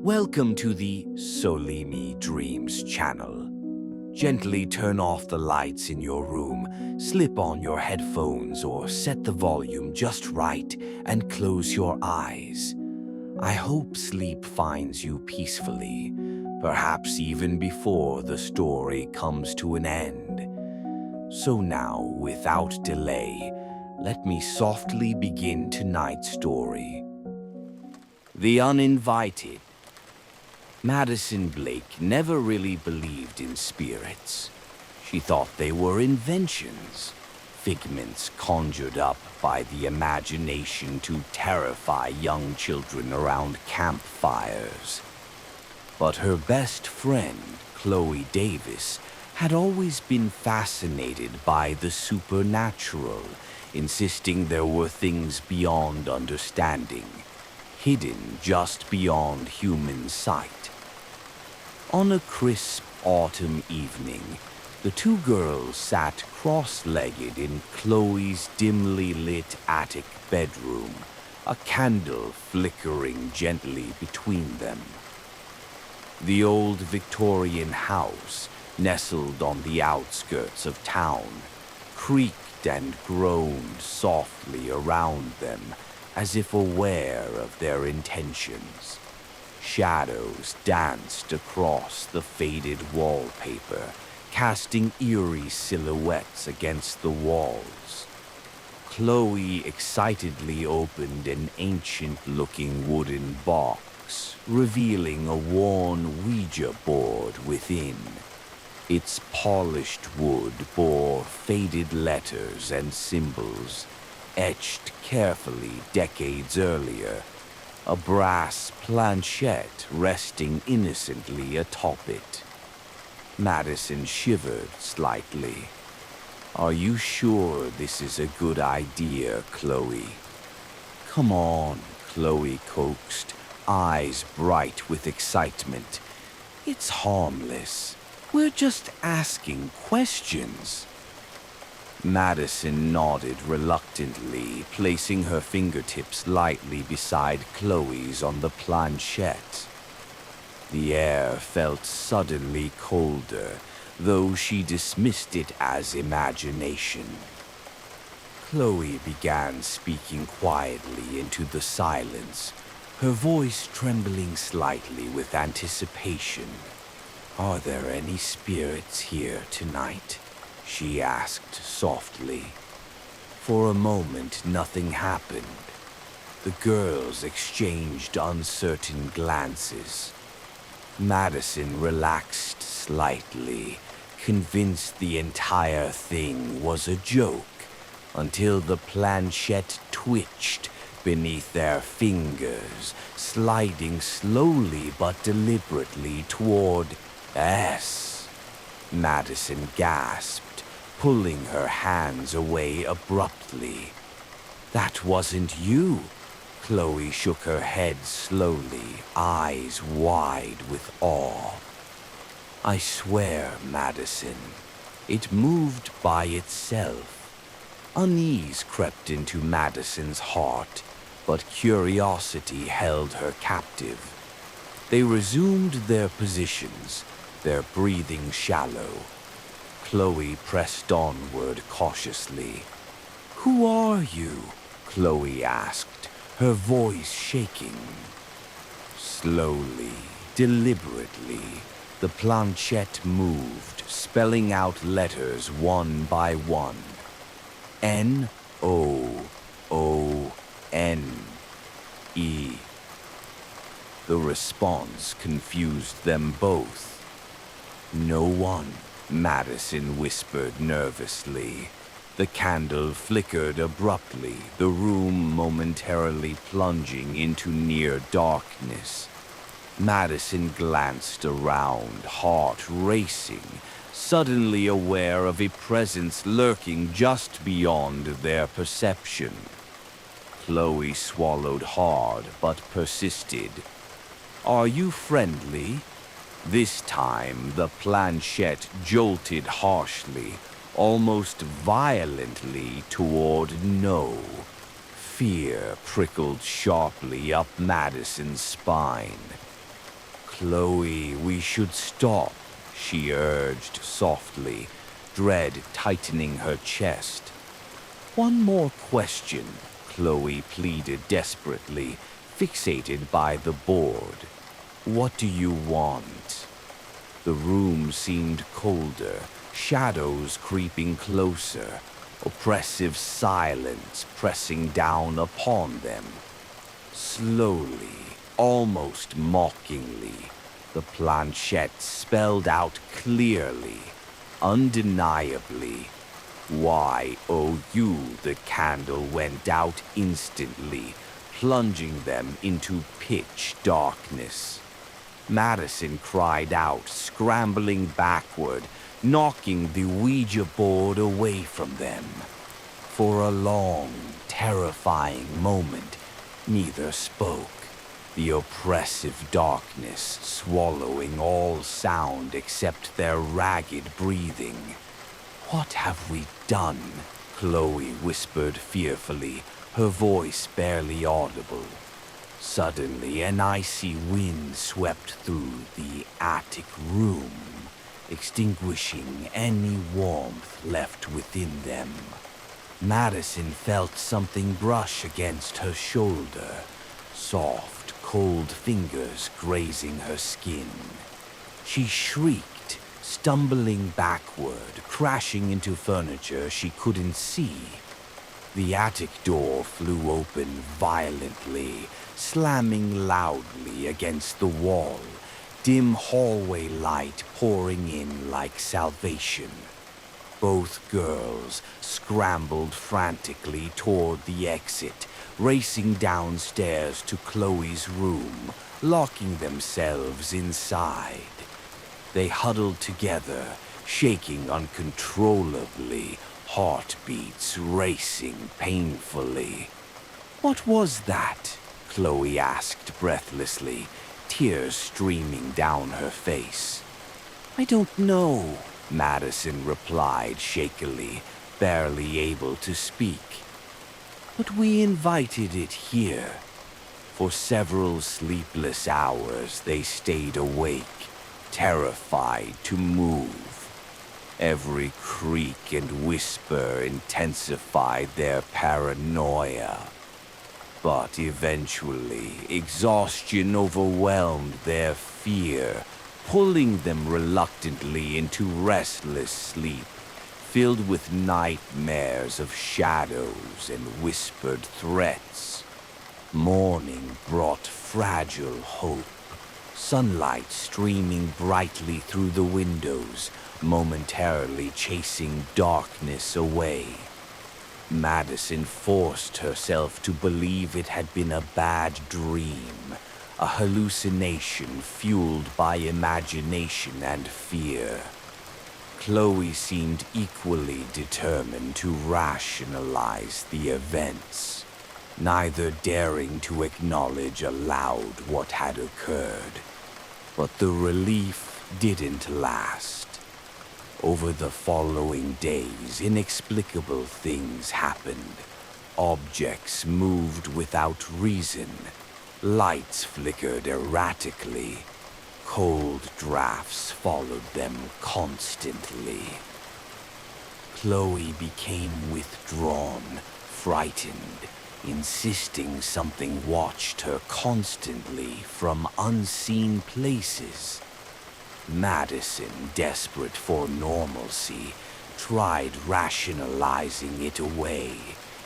Welcome to the Solimi Dreams channel. Gently turn off the lights in your room, slip on your headphones or set the volume just right and close your eyes. I hope sleep finds you peacefully, perhaps even before the story comes to an end. So now, without delay, let me softly begin tonight's story. The Uninvited. Madison Blake never really believed in spirits. She thought they were inventions, figments conjured up by the imagination to terrify young children around campfires. But her best friend, Chloe Davis, had always been fascinated by the supernatural, insisting there were things beyond understanding, hidden just beyond human sight. On a crisp autumn evening, the two girls sat cross-legged in Chloe's dimly lit attic bedroom, a candle flickering gently between them. The old Victorian house, nestled on the outskirts of town, creaked and groaned softly around them as if aware of their intentions. Shadows danced across the faded wallpaper, casting eerie silhouettes against the walls. Chloe excitedly opened an ancient-looking wooden box, revealing a worn Ouija board within. Its polished wood bore faded letters and symbols, etched carefully decades earlier, a brass planchette resting innocently atop it. Madison shivered slightly. "Are you sure this is a good idea, Chloe?" "Come on," Chloe coaxed, eyes bright with excitement. "It's harmless. We're just asking questions." Madison nodded reluctantly, placing her fingertips lightly beside Chloe's on the planchette. The air felt suddenly colder, though she dismissed it as imagination. Chloe began speaking quietly into the silence, her voice trembling slightly with anticipation. "Are there any spirits here tonight?" she asked softly. For a moment, nothing happened. The girls exchanged uncertain glances. Madison relaxed slightly, convinced the entire thing was a joke, until the planchette twitched beneath their fingers, sliding slowly but deliberately toward S. Madison gasped, pulling her hands away abruptly. "That wasn't you." Chloe shook her head slowly, eyes wide with awe. "I swear, Madison, it moved by itself." Unease crept into Madison's heart, but curiosity held her captive. They resumed their positions, their breathing shallow. Chloe pressed onward cautiously. "Who are you?" Chloe asked, her voice shaking. Slowly, deliberately, the planchette moved, spelling out letters one by one. N-O-O-N-E. The response confused them both. "No one," Madison whispered nervously. The candle flickered abruptly, the room momentarily plunging into near darkness. Madison glanced around, heart racing, suddenly aware of a presence lurking just beyond their perception. Chloe swallowed hard but persisted. "Are you friendly?" This time, the planchette jolted harshly, almost violently toward no. Fear prickled sharply up Madison's spine. Chloe, we should stop, she urged softly, dread tightening her chest. One more question, Chloe pleaded desperately, fixated by the board. What do you want? The room seemed colder, shadows creeping closer, oppressive silence pressing down upon them. Slowly, almost mockingly, the planchette spelled out clearly, undeniably, Y-O-U. The candle went out instantly, plunging them into pitch darkness. Madison cried out, scrambling backward, knocking the Ouija board away from them. For a long, terrifying moment, neither spoke, the oppressive darkness swallowing all sound except their ragged breathing. What have we done? Chloe whispered fearfully, her voice barely audible. Suddenly, an icy wind swept through the attic room, extinguishing any warmth left within them. Madison felt something brush against her shoulder, soft, cold fingers grazing her skin. She shrieked, stumbling backward, crashing into furniture she couldn't see. The attic door flew open violently, slamming loudly against the wall, dim hallway light pouring in like salvation. Both girls scrambled frantically toward the exit, racing downstairs to Chloe's room, locking themselves inside. They huddled together, shaking uncontrollably, heartbeats racing painfully. "What was that?" Chloe asked breathlessly, tears streaming down her face. "I don't know," Madison replied shakily, barely able to speak. "But we invited it here." For several sleepless hours they stayed awake, terrified to move. Every creak and whisper intensified their paranoia. But eventually, exhaustion overwhelmed their fear, pulling them reluctantly into restless sleep, filled with nightmares of shadows and whispered threats. Morning brought fragile hope, sunlight streaming brightly through the windows, momentarily chasing darkness away. Madison forced herself to believe it had been a bad dream, a hallucination fueled by imagination and fear. Chloe seemed equally determined to rationalize the events, neither daring to acknowledge aloud what had occurred. But the relief didn't last. Over the following days, inexplicable things happened. Objects moved without reason. Lights flickered erratically. Cold drafts followed them constantly. Chloe became withdrawn, frightened, insisting something watched her constantly from unseen places. Madison, desperate for normalcy, tried rationalizing it away,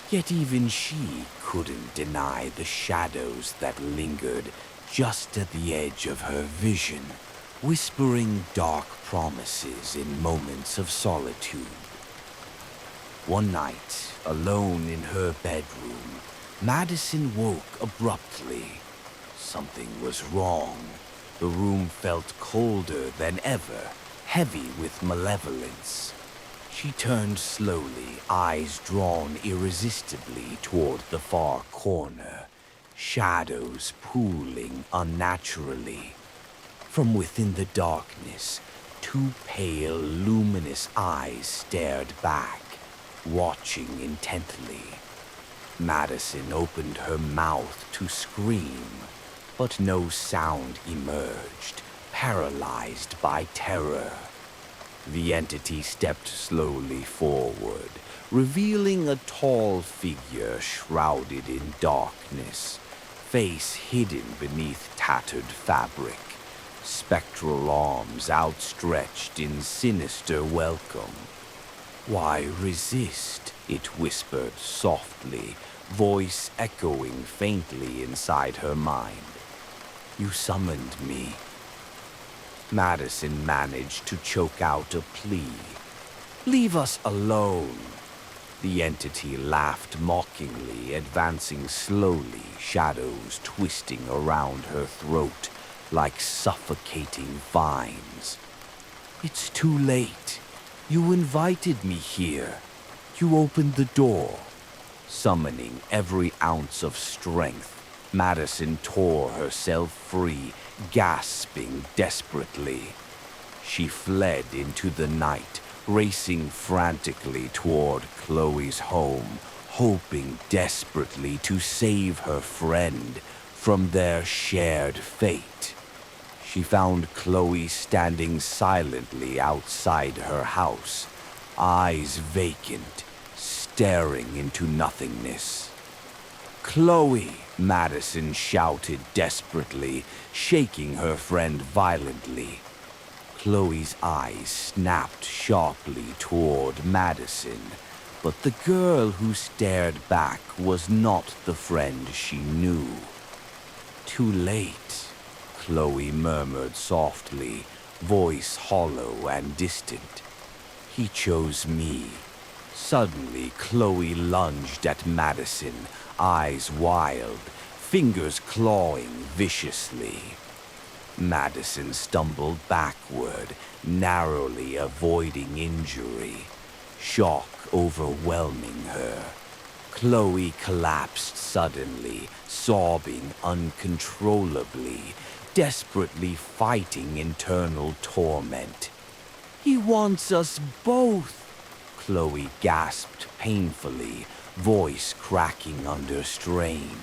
yet even she couldn't deny the shadows that lingered just at the edge of her vision, whispering dark promises in moments of solitude. One night, alone in her bedroom, Madison woke abruptly. Something was wrong. The room felt colder than ever, heavy with malevolence. She turned slowly, eyes drawn irresistibly toward the far corner, shadows pooling unnaturally. From within the darkness, two pale, luminous eyes stared back, watching intently. Madison opened her mouth to scream, but no sound emerged, paralyzed by terror. The entity stepped slowly forward, revealing a tall figure shrouded in darkness, face hidden beneath tattered fabric, spectral arms outstretched in sinister welcome. "Why resist?" it whispered softly, voice echoing faintly inside her mind. "You summoned me." Madison managed to choke out a plea. "Leave us alone." The entity laughed mockingly, advancing slowly, shadows twisting around her throat like suffocating vines. "It's too late. You invited me here. You opened the door." Summoning every ounce of strength, Madison tore herself free, gasping desperately. She fled into the night, racing frantically toward Chloe's home, hoping desperately to save her friend from their shared fate. She found Chloe standing silently outside her house, eyes vacant, staring into nothingness. "Chloe!" Madison shouted desperately, shaking her friend violently. Chloe's eyes snapped sharply toward Madison, but the girl who stared back was not the friend she knew. "Too late," Chloe murmured softly, voice hollow and distant. "He chose me." Suddenly, Chloe lunged at Madison, eyes wild, fingers clawing viciously. Madison stumbled backward, narrowly avoiding injury, shock overwhelming her. Chloe collapsed suddenly, sobbing uncontrollably, desperately fighting internal torment. "He wants us both!" Chloe gasped painfully, voice cracking under strain.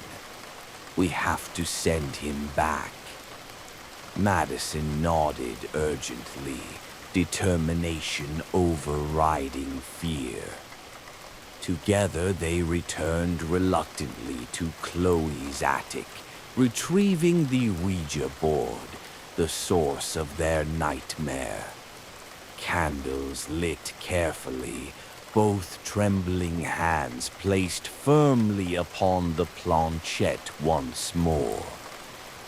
"We have to send him back." Madison nodded urgently, determination overriding fear. Together they returned reluctantly to Chloe's attic, retrieving the Ouija board, the source of their nightmare. Candles lit carefully, both trembling hands placed firmly upon the planchette once more.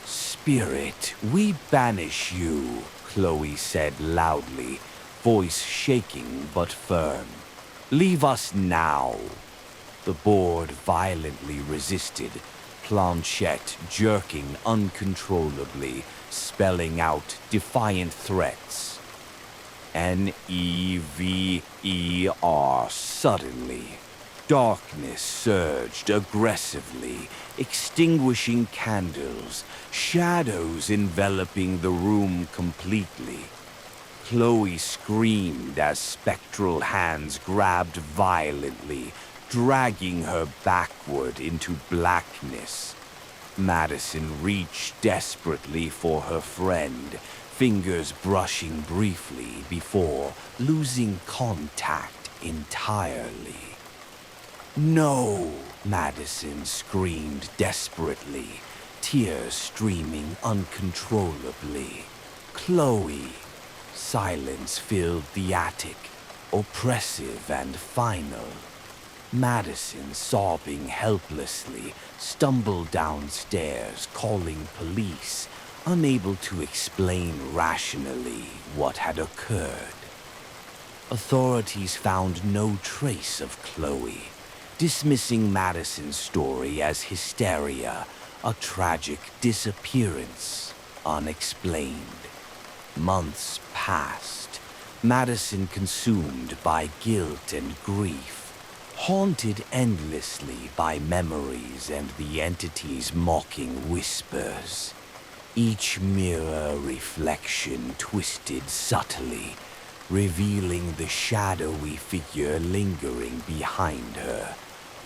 "Spirit, we banish you," Chloe said loudly, voice shaking but firm. "Leave us now." The board violently resisted, planchette jerking uncontrollably, spelling out defiant threats. Never. Suddenly, darkness surged aggressively, extinguishing candles, shadows enveloping the room completely. Chloe screamed as spectral hands grabbed violently, dragging her backward into blackness. Madison reached desperately for her friend, fingers brushing briefly before losing contact entirely. "No!" Madison screamed desperately, tears streaming uncontrollably. "Chloe!" Silence filled the attic, oppressive and final. Madison, sobbing helplessly, stumbled downstairs, calling police, unable to explain rationally what had occurred. Authorities found no trace of Chloe, dismissing Madison's story as hysteria, a tragic disappearance, unexplained. Months passed, Madison consumed by guilt and grief, haunted endlessly by memories and the entity's mocking whispers. Each mirror reflection twisted subtly, revealing the shadowy figure lingering behind her,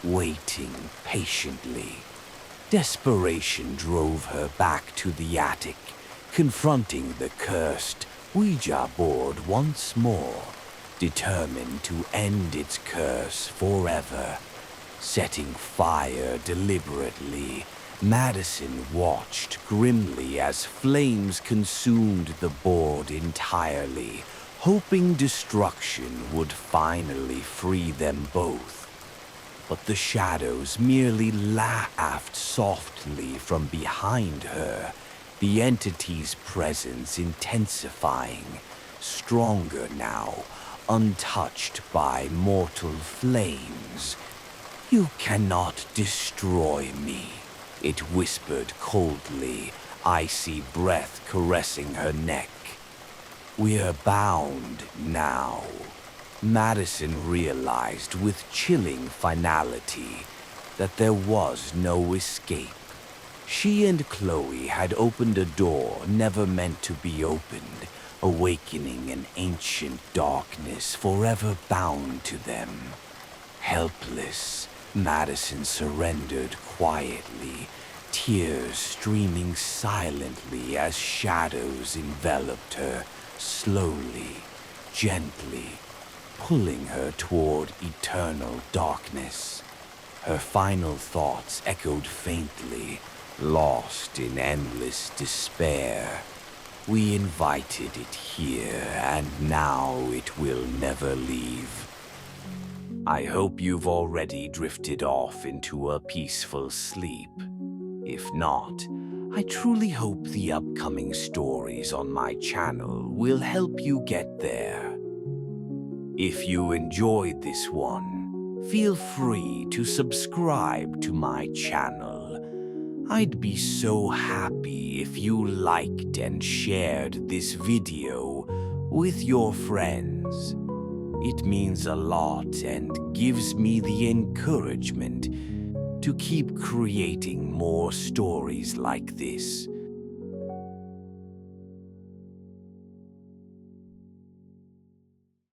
waiting patiently. Desperation drove her back to the attic, confronting the cursed Ouija board once more, determined to end its curse forever. Setting fire deliberately, Madison watched grimly as flames consumed the board entirely, hoping destruction would finally free them both. But the shadows merely laughed softly from behind her, the entity's presence intensifying, stronger now, untouched by mortal flames. "You cannot destroy me," it whispered coldly, icy breath caressing her neck. "We're bound now." Madison realized with chilling finality that there was no escape. She and Chloe had opened a door never meant to be opened, awakening an ancient darkness forever bound to them. Helpless, Madison surrendered quietly, tears streaming silently as shadows enveloped her, slowly, gently, pulling her toward eternal darkness. Her final thoughts echoed faintly, lost in endless despair. "We invited it here, and now it will never leave." I hope you've already drifted off into a peaceful sleep. If not, I truly hope the upcoming stories on my channel will help you get there. If you enjoyed this one, feel free to subscribe to my channel. I'd be so happy if you liked and shared this video with your friends. It means a lot and gives me the encouragement to keep creating more stories like this.